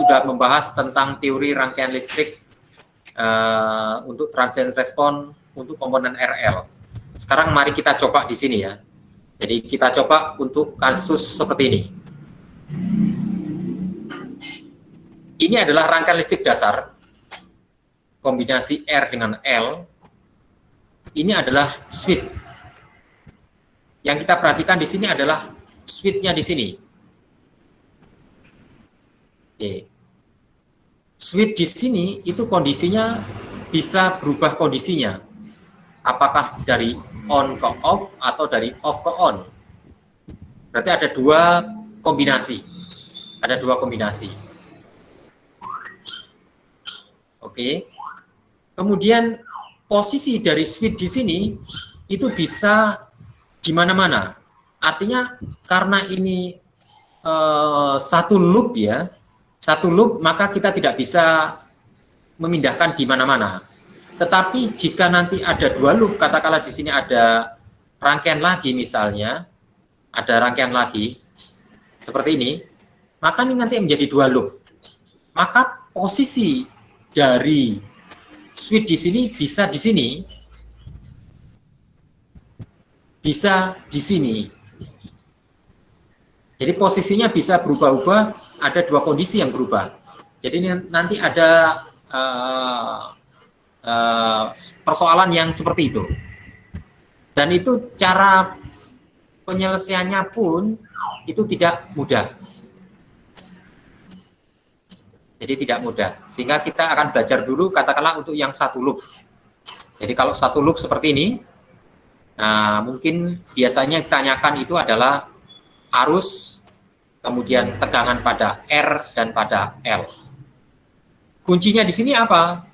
sudah membahas tentang teori rangkaian listrik untuk transient response untuk komponen RL. Sekarang mari kita coba di sini ya. Jadi kita coba untuk kasus seperti ini. Ini adalah rangkaian listrik dasar, kombinasi R dengan L. Ini adalah switch. Yang kita perhatikan di sini adalah switch-nya di sini. Oke. Switch di sini itu kondisinya bisa berubah kondisinya. Apakah dari on ke off atau dari off ke on. Berarti ada dua kombinasi. Ada dua kombinasi. Oke. Kemudian posisi dari switch di sini itu bisa di mana-mana. Artinya karena ini satu loop ya, satu loop, maka kita tidak bisa memindahkan di mana-mana. Tetapi jika nanti ada dua loop, katakanlah di sini ada rangkaian lagi misalnya, ada rangkaian lagi seperti ini, maka ini nanti menjadi dua loop. Maka posisi dari switch di sini bisa di sini, bisa di sini. Jadi posisinya bisa berubah-ubah, ada dua kondisi yang berubah. Jadi nanti ada persoalan yang seperti itu. Dan itu cara penyelesaiannya pun itu tidak mudah. Jadi tidak mudah. Sehingga kita akan belajar dulu katakanlah untuk yang satu loop. Jadi kalau satu loop seperti ini, nah mungkin biasanya ditanyakan itu adalah arus, kemudian tegangan pada R dan pada L. Kuncinya di sini apa?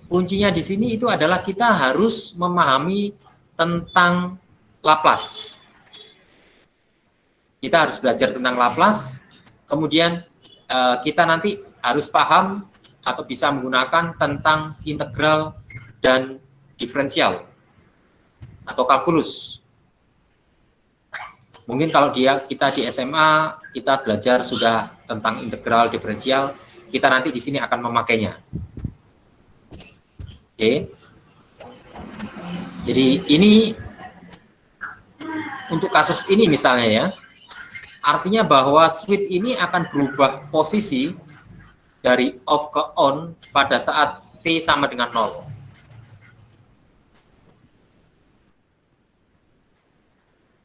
Kuncinya di sini itu adalah kita harus memahami tentang Laplace. Kita harus belajar tentang Laplace, kemudian kita nanti harus paham atau bisa menggunakan tentang integral dan diferensial atau kalkulus. Mungkin kalau kita di SMA, kita belajar sudah tentang integral, diferensial, kita nanti di sini akan memakainya. Oke. Jadi ini untuk kasus ini misalnya ya, artinya bahwa switch ini akan berubah posisi dari off ke on pada saat T sama dengan 0.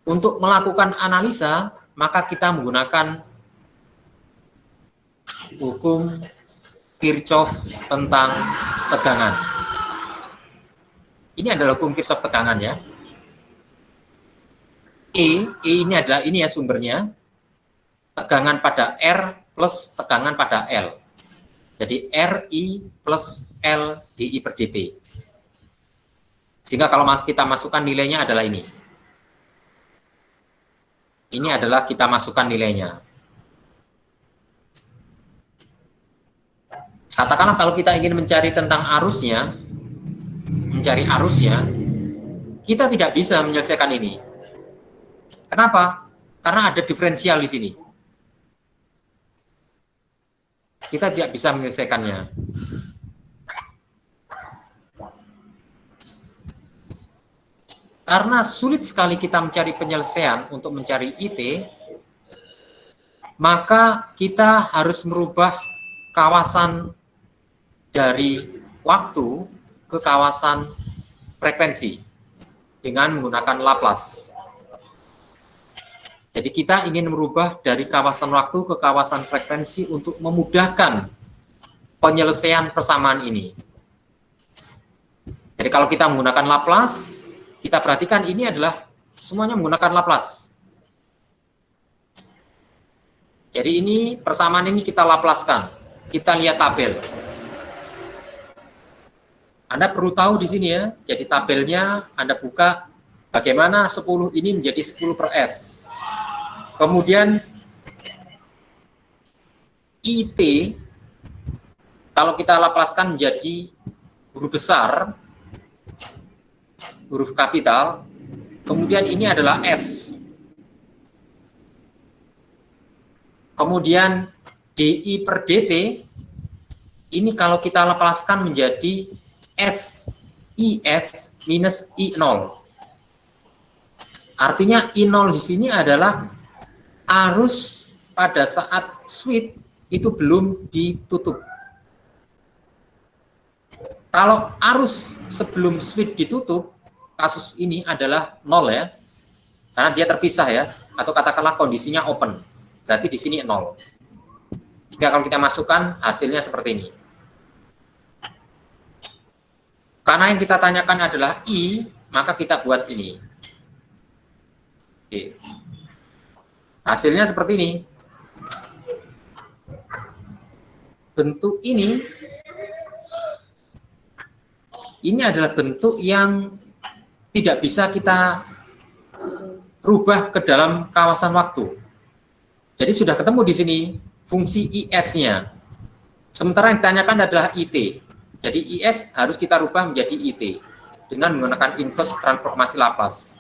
Untuk melakukan analisa, maka kita menggunakan hukum Kirchhoff tentang tegangan. Ini adalah hukum Kirchhoff tegangan ya. E ini adalah ini ya sumbernya. Tegangan pada R plus tegangan pada L. Jadi RI plus L dI per dt. Sehingga kalau kita masukkan nilainya adalah ini. Ini adalah kita masukkan nilainya. Katakanlah kalau kita ingin mencari tentang arusnya, kita tidak bisa menyelesaikan ini. Kenapa? Karena ada diferensial di sini. Kita tidak bisa menyelesaikannya. Karena sulit sekali kita mencari penyelesaian untuk mencari IT, maka kita harus merubah kawasan dari waktu ke kawasan frekuensi dengan menggunakan Laplace. Jadi kita ingin merubah dari kawasan waktu ke kawasan frekuensi untuk memudahkan penyelesaian persamaan ini. Jadi kalau kita menggunakan Laplace, kita perhatikan ini adalah semuanya menggunakan Laplace. Jadi ini persamaan ini kita Laplacekan. Kita lihat tabel. Anda perlu tahu di sini ya. Jadi tabelnya Anda buka bagaimana 10 ini menjadi 10 per S. Kemudian IT kalau kita Laplacekan menjadi huruf besar, huruf kapital, kemudian ini adalah S. Kemudian DI per DT, ini kalau kita lepaskan menjadi SIS minus I0. Artinya I0 di sini adalah arus pada saat switch itu belum ditutup. Kalau arus sebelum switch ditutup, kasus ini adalah 0 ya, karena dia terpisah ya, atau katakanlah kondisinya open, berarti di sini 0. Jika kalau kita masukkan, hasilnya seperti ini. Karena yang kita tanyakan adalah I, maka kita buat ini. Oke. Hasilnya seperti ini. Bentuk ini adalah bentuk yang tidak bisa kita rubah ke dalam kawasan waktu. Jadi sudah ketemu di sini fungsi IS-nya. Sementara yang ditanyakan adalah IT. Jadi IS harus kita rubah menjadi IT dengan menggunakan inverse transformasi Laplace.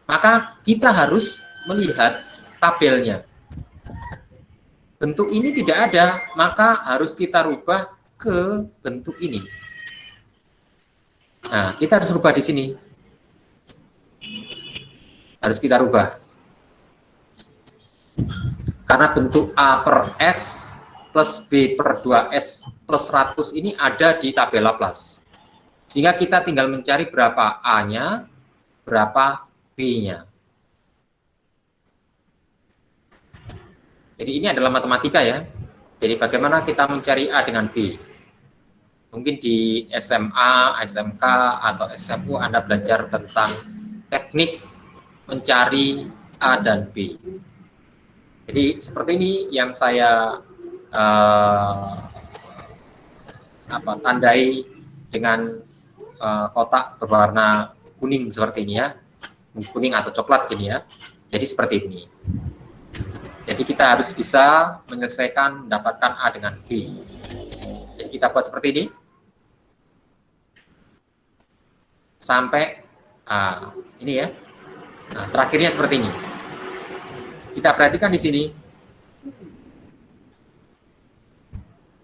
Maka kita harus melihat tabelnya. Bentuk ini tidak ada, maka harus kita rubah ke bentuk ini. Nah, kita harus rubah di sini. Harus kita rubah. Karena bentuk A per S plus B per 2S plus 100 ini ada di tabel Laplace. Sehingga kita tinggal mencari berapa A-nya, berapa B-nya. Jadi ini adalah matematika ya. Jadi bagaimana kita mencari A dengan B. Mungkin di SMA, SMK, atau SMU Anda belajar tentang teknik mencari A dan B. Jadi seperti ini yang saya tandai dengan kotak berwarna kuning seperti ini ya, kuning atau coklat gini ya. Jadi seperti ini. Jadi kita harus bisa menyelesaikan mendapatkan A dengan B. Jadi kita buat seperti ini sampai ini ya. Nah, terakhirnya seperti ini. Kita perhatikan di sini.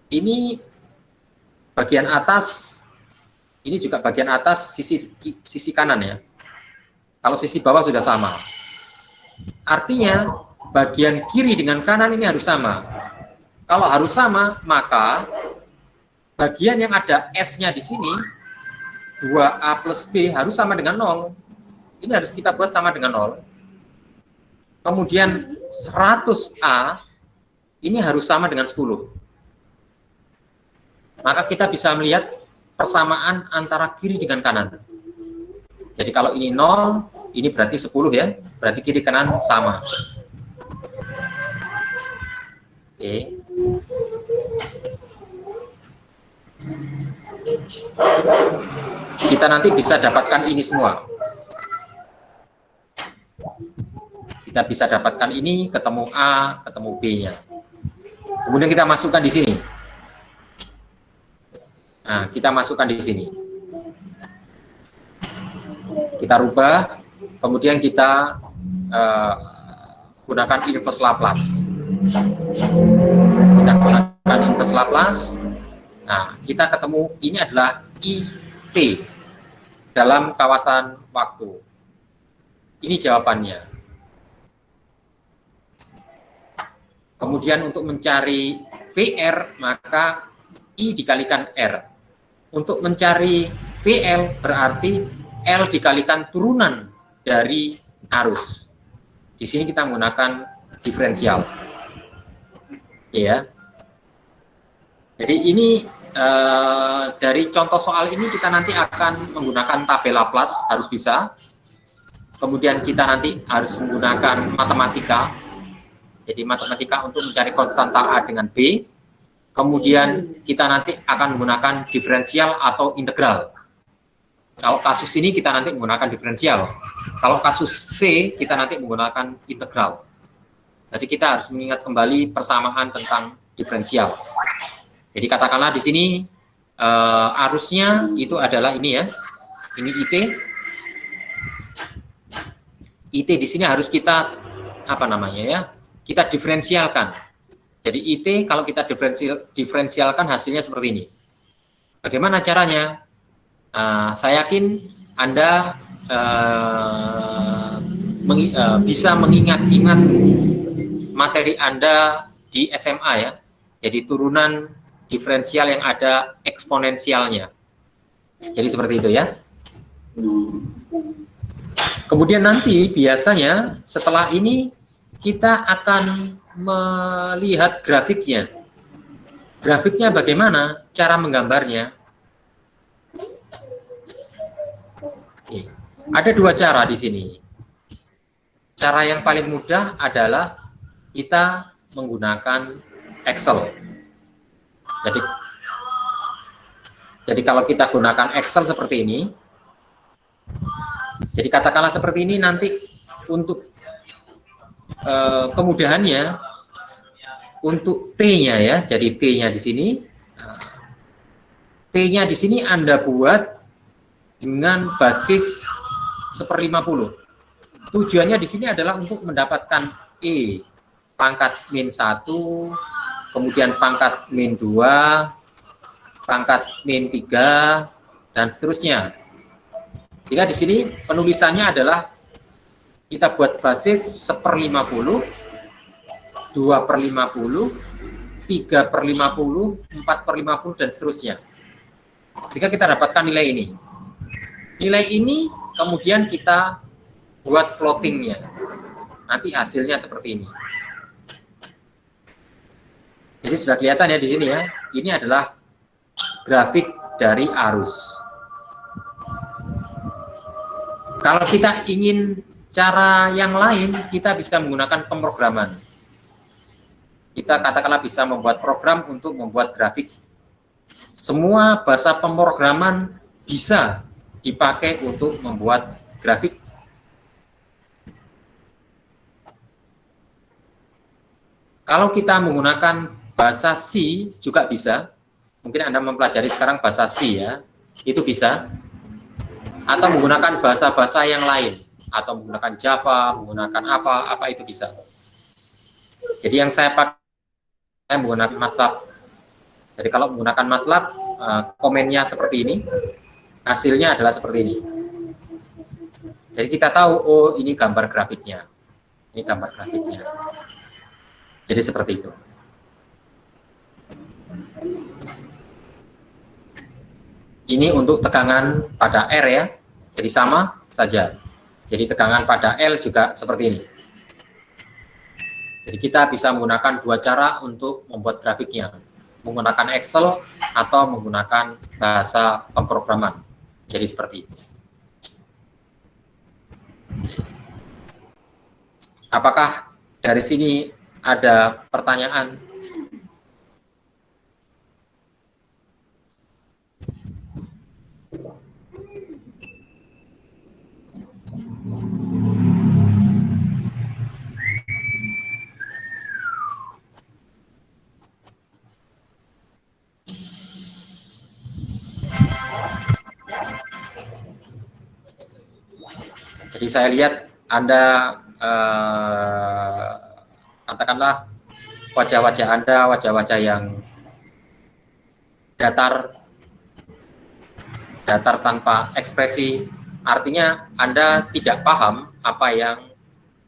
Ini bagian atas, ini juga bagian atas sisi kanan ya. Kalau sisi bawah sudah sama. Artinya bagian kiri dengan kanan ini harus sama. Kalau harus sama, maka bagian yang ada S-nya di sini 2A plus B harus sama dengan 0. Ini harus kita buat sama dengan 0. Kemudian 100A ini harus sama dengan 10. Maka kita bisa melihat persamaan antara kiri dengan kanan. Jadi kalau ini 0, ini berarti 10 ya. Berarti kiri kanan sama. Oke. Kita nanti bisa dapatkan ini semua. Kita bisa dapatkan ini, ketemu A, ketemu B-nya. Kemudian kita masukkan di sini. Nah, kita masukkan di sini. Kita rubah, kemudian kita gunakan inverse Laplace. Kita gunakan inverse Laplace. Nah, kita ketemu ini adalah IT dalam kawasan waktu. Ini jawabannya. Kemudian untuk mencari VR, maka I dikalikan R. Untuk mencari VL berarti L dikalikan turunan dari arus. Di sini kita menggunakan diferensial. Ya. Jadi ini dari contoh soal ini kita nanti akan menggunakan tabel Laplace, harus bisa. Kemudian kita nanti harus menggunakan matematika. Jadi matematika untuk mencari konstanta A dengan B. Kemudian kita nanti akan menggunakan diferensial atau integral. Kalau kasus ini kita nanti menggunakan diferensial. Kalau kasus C kita nanti menggunakan integral. Jadi kita harus mengingat kembali persamaan tentang diferensial. Jadi katakanlah di sini arusnya itu adalah ini ya. Ini IT. IT di sini harus kita apa namanya ya? kita diferensialkan. Jadi IT kalau kita diferensialkan hasilnya seperti ini. Bagaimana caranya? Saya yakin Anda bisa mengingat-ingat materi Anda di SMA ya. Jadi turunan diferensial yang ada eksponensialnya. Jadi seperti itu ya. Kemudian nanti biasanya setelah ini kita akan melihat grafiknya. Grafiknya bagaimana? Cara menggambarnya. Oke. Ada dua cara di sini. Cara yang paling mudah adalah kita menggunakan Excel. Jadi kalau kita gunakan Excel seperti ini, jadi katakanlah seperti ini nanti untuk kemudahannya untuk T-nya ya. Jadi T-nya di sini, T-nya di sini Anda buat dengan basis 1/50. Tujuannya di sini adalah untuk mendapatkan E pangkat min 1, kemudian pangkat min 2, pangkat min 3, dan seterusnya. Sehingga di sini penulisannya adalah kita buat basis 1/50, 2/50, 3/50, 4/50, dan seterusnya. Sehingga kita dapatkan nilai ini. Nilai ini kemudian kita buat plottingnya. Nanti hasilnya seperti ini. Jadi sudah kelihatan ya di sini ya. Ini adalah grafik dari arus. Kalau kita ingin cara yang lain, kita bisa menggunakan pemrograman. Kita katakanlah bisa membuat program untuk membuat grafik. Semua bahasa pemrograman bisa dipakai untuk membuat grafik. Kalau kita menggunakan bahasa C juga bisa. Mungkin Anda mempelajari sekarang bahasa C ya, itu bisa. Atau menggunakan bahasa-bahasa yang lain, atau menggunakan Java, menggunakan apa itu bisa. Jadi yang saya pakai, saya menggunakan MATLAB. Jadi kalau menggunakan MATLAB, komennya seperti ini, hasilnya adalah seperti ini. Jadi kita tahu, oh ini gambar grafiknya, ini gambar grafiknya. Jadi seperti itu. Ini untuk tegangan pada R ya, jadi sama saja. Jadi tegangan pada L juga seperti ini. Jadi kita bisa menggunakan dua cara untuk membuat grafiknya, menggunakan Excel atau menggunakan bahasa pemrograman. Jadi seperti itu. Apakah dari sini ada pertanyaan? Jadi saya lihat Anda katakanlah wajah-wajah Anda, wajah-wajah yang datar tanpa ekspresi, artinya Anda tidak paham apa yang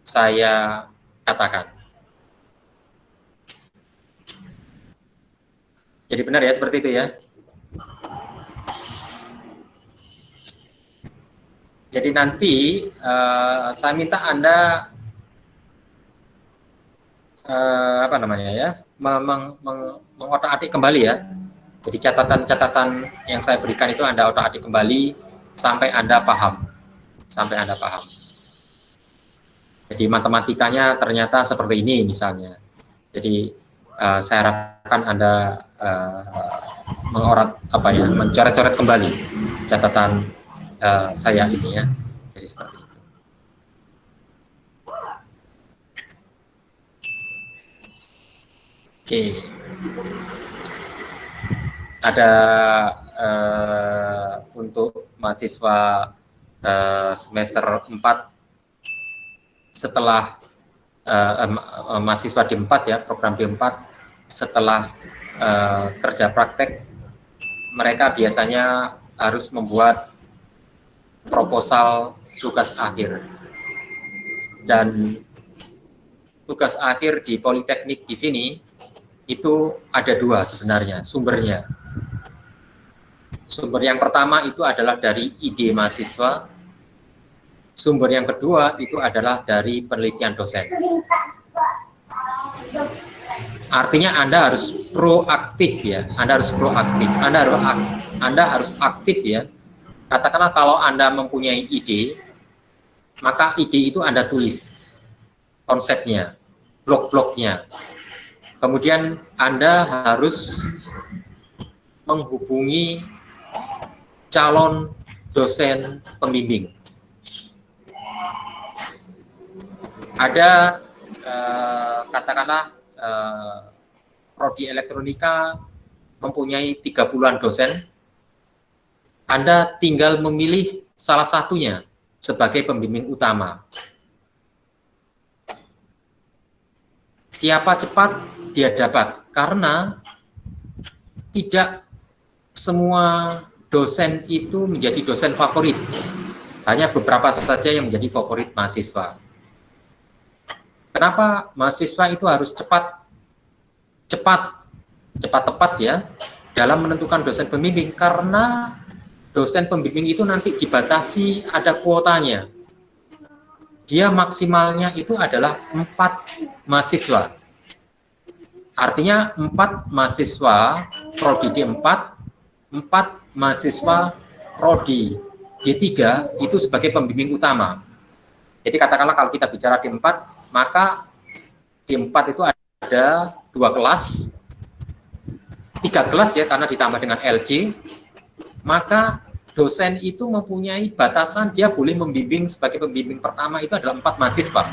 saya katakan. Jadi benar ya seperti itu ya. Jadi nanti saya minta Anda apa namanya ya, mengotak-atik kembali ya. Jadi catatan-catatan yang saya berikan itu Anda otak-atik kembali sampai Anda paham. Sampai Anda paham. Jadi matematikanya ternyata seperti ini misalnya. Jadi saya harapkan Anda mencoret-coret kembali catatan saya ini ya. Jadi seperti itu. Oke. Ada untuk mahasiswa semester 4 setelah mahasiswa D4 ya, program D4 setelah kerja praktek, mereka biasanya harus membuat proposal tugas akhir. Dan tugas akhir di Politeknik di sini itu ada dua sebenarnya sumbernya. Sumber yang pertama itu adalah dari ide mahasiswa. Sumber yang kedua itu adalah dari penelitian dosen. Artinya Anda harus proaktif ya. Anda harus proaktif. Anda harus aktif ya. Katakanlah kalau Anda mempunyai ide, maka ide itu Anda tulis konsepnya, blok-bloknya. Kemudian Anda harus menghubungi calon dosen pembimbing. Ada katakanlah prodi elektronika mempunyai 30-an dosen. Anda tinggal memilih salah satunya sebagai pembimbing utama. Siapa cepat dia dapat, karena tidak semua dosen itu menjadi dosen favorit. Hanya beberapa saja yang menjadi favorit mahasiswa. Kenapa mahasiswa itu harus cepat tepat ya dalam menentukan dosen pembimbing? Karena dosen pembimbing itu nanti dibatasi, ada kuotanya. Dia maksimalnya itu adalah 4 mahasiswa. Artinya 4 mahasiswa prodi D4, 4 mahasiswa prodi D3 itu sebagai pembimbing utama. Jadi katakanlah kalau kita bicara D4, maka D4 itu ada 2 kelas, 3 kelas ya, karena ditambah dengan LC. Maka dosen itu mempunyai batasan, dia boleh membimbing sebagai pembimbing pertama itu adalah 4 mahasiswa.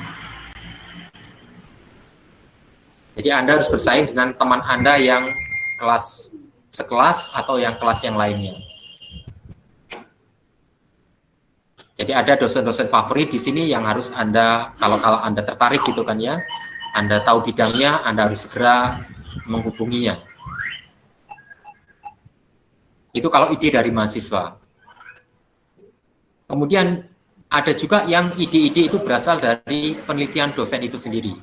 Jadi Anda harus bersaing dengan teman Anda yang kelas sekelas atau yang kelas yang lainnya. Jadi ada dosen-dosen favorit di sini yang harus Anda, kalau Anda tertarik gitu kan ya, Anda tahu bidangnya, Anda harus segera menghubunginya. Itu kalau ide dari mahasiswa. Kemudian ada juga yang ide-ide itu berasal dari penelitian dosen itu sendiri.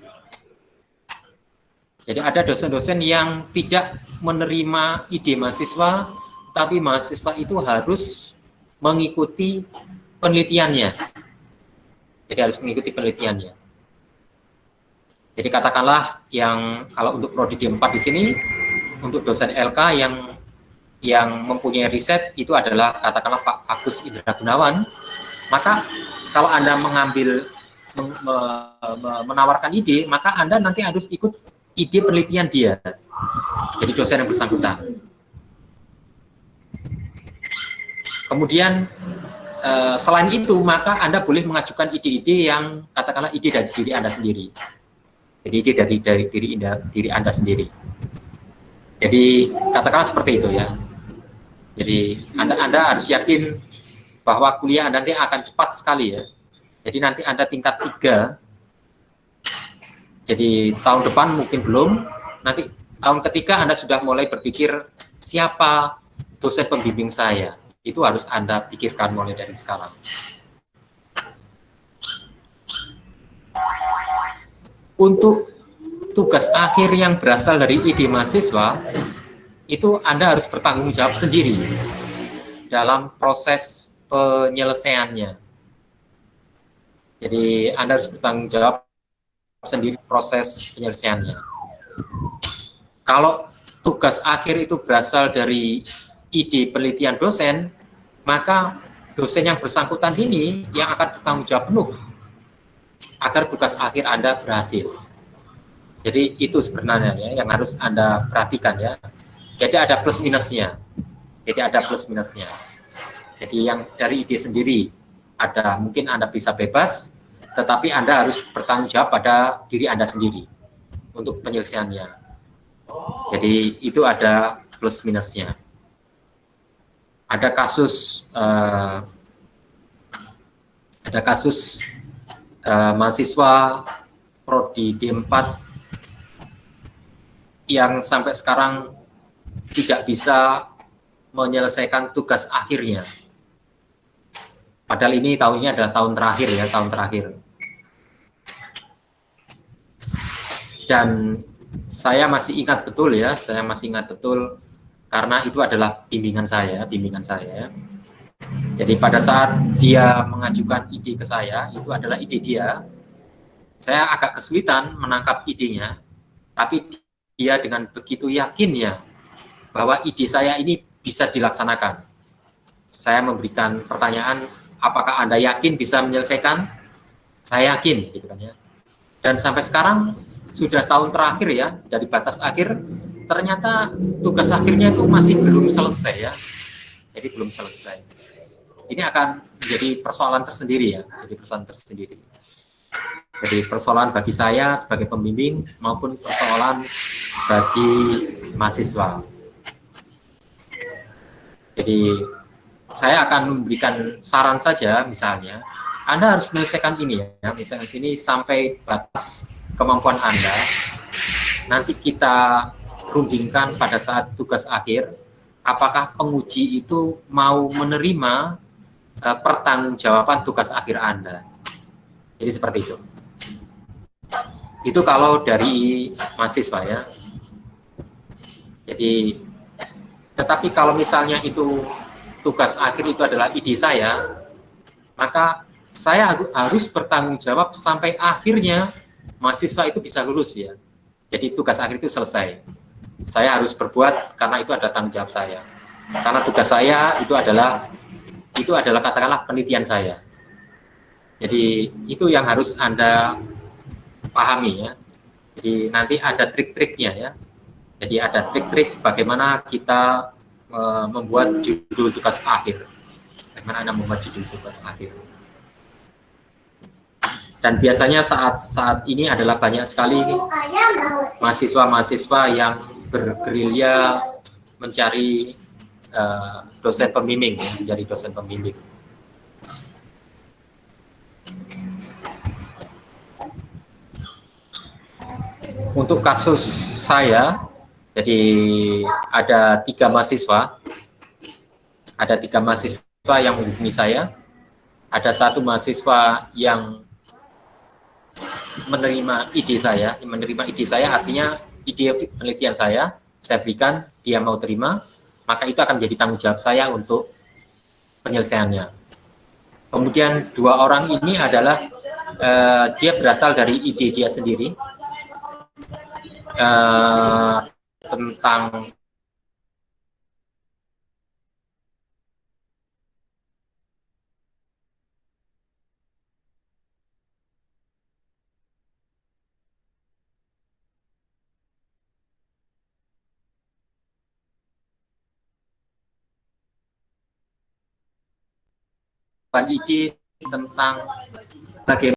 Jadi ada dosen-dosen yang tidak menerima ide mahasiswa, tapi mahasiswa itu harus mengikuti penelitiannya. Jadi harus mengikuti penelitiannya. Jadi katakanlah yang kalau untuk prodi D4 di sini, untuk dosen LK yang mempunyai riset itu adalah katakanlah Pak Agus Indra Gunawan, maka kalau Anda menawarkan ide, maka Anda nanti harus ikut ide penelitian dia. Jadi dosen yang bersangkutan. Kemudian selain itu, maka Anda boleh mengajukan ide-ide yang katakanlah ide dari diri Anda sendiri. Jadi ide dari diri Anda sendiri. Jadi katakanlah seperti itu ya. Jadi Anda harus yakin bahwa kuliah Anda nanti akan cepat sekali ya. Jadi nanti Anda tingkat 3. Jadi tahun depan mungkin belum. Nanti tahun ketiga Anda sudah mulai berpikir siapa dosen pembimbing saya. Itu harus Anda pikirkan mulai dari sekarang. Untuk tugas akhir yang berasal dari ide mahasiswa, itu Anda harus bertanggung jawab sendiri dalam proses penyelesaiannya. Jadi Anda harus bertanggung jawab sendiri proses penyelesaiannya. Kalau tugas akhir itu berasal dari ide penelitian dosen, maka dosen yang bersangkutan ini yang akan bertanggung jawab penuh agar tugas akhir Anda berhasil. Jadi itu sebenarnya ya, yang harus Anda perhatikan ya. Jadi ada plus minusnya. Jadi yang dari ide sendiri ada mungkin Anda bisa bebas, tetapi Anda harus bertanggung jawab pada diri Anda sendiri untuk penyelesaiannya. Jadi itu ada plus minusnya. Ada kasus mahasiswa prodi D4 yang sampai sekarang tidak bisa menyelesaikan tugas akhirnya. Padahal ini tahunnya adalah tahun terakhir ya, tahun terakhir. Dan saya masih ingat betul ya, saya masih ingat betul karena itu adalah bimbingan saya. Jadi pada saat dia mengajukan ide ke saya, itu adalah ide dia. Saya agak kesulitan menangkap idenya, tapi dia dengan begitu yakinnya bahwa ide saya ini bisa dilaksanakan. Saya memberikan pertanyaan, apakah Anda yakin bisa menyelesaikan? Saya yakin, gitu kan ya. Dan sampai sekarang sudah tahun terakhir ya, dari batas akhir, ternyata tugas akhirnya itu masih belum selesai ya. Jadi belum selesai. Ini akan menjadi persoalan tersendiri ya, jadi persoalan tersendiri. Jadi persoalan bagi saya sebagai pembimbing maupun persoalan bagi mahasiswa. Jadi saya akan memberikan saran saja, misalnya Anda harus menyelesaikan ini ya, misalnya sini sampai batas kemampuan Anda. Nanti kita rundingkan pada saat tugas akhir, apakah penguji itu mau menerima pertanggungjawaban tugas akhir Anda. Jadi seperti itu. Itu kalau dari mahasiswa ya. Jadi, tetapi kalau misalnya itu tugas akhir itu adalah ide saya, maka saya harus bertanggung jawab sampai akhirnya mahasiswa itu bisa lulus ya. Jadi tugas akhir itu selesai. Saya harus berbuat karena itu ada tanggung jawab saya. Karena tugas saya itu adalah katakanlah penelitian saya. Jadi itu yang harus Anda pahami ya. Jadi nanti ada trik-triknya ya. Jadi ada trik-trik bagaimana kita membuat judul tugas akhir. Bagaimana Anda membuat judul tugas akhir. Dan biasanya saat ini adalah banyak sekali mahasiswa-mahasiswa yang bergerilya mencari dosen pembimbing, menjadi dosen pembimbing. Untuk kasus saya, jadi ada tiga mahasiswa yang menghubungi saya. Ada satu mahasiswa yang menerima ide saya artinya ide penelitian saya berikan, dia mau terima, maka itu akan menjadi tanggung jawab saya untuk penyelesaiannya. Kemudian dua orang ini adalah dia berasal dari ide dia sendiri tentang ide tentang bagaimana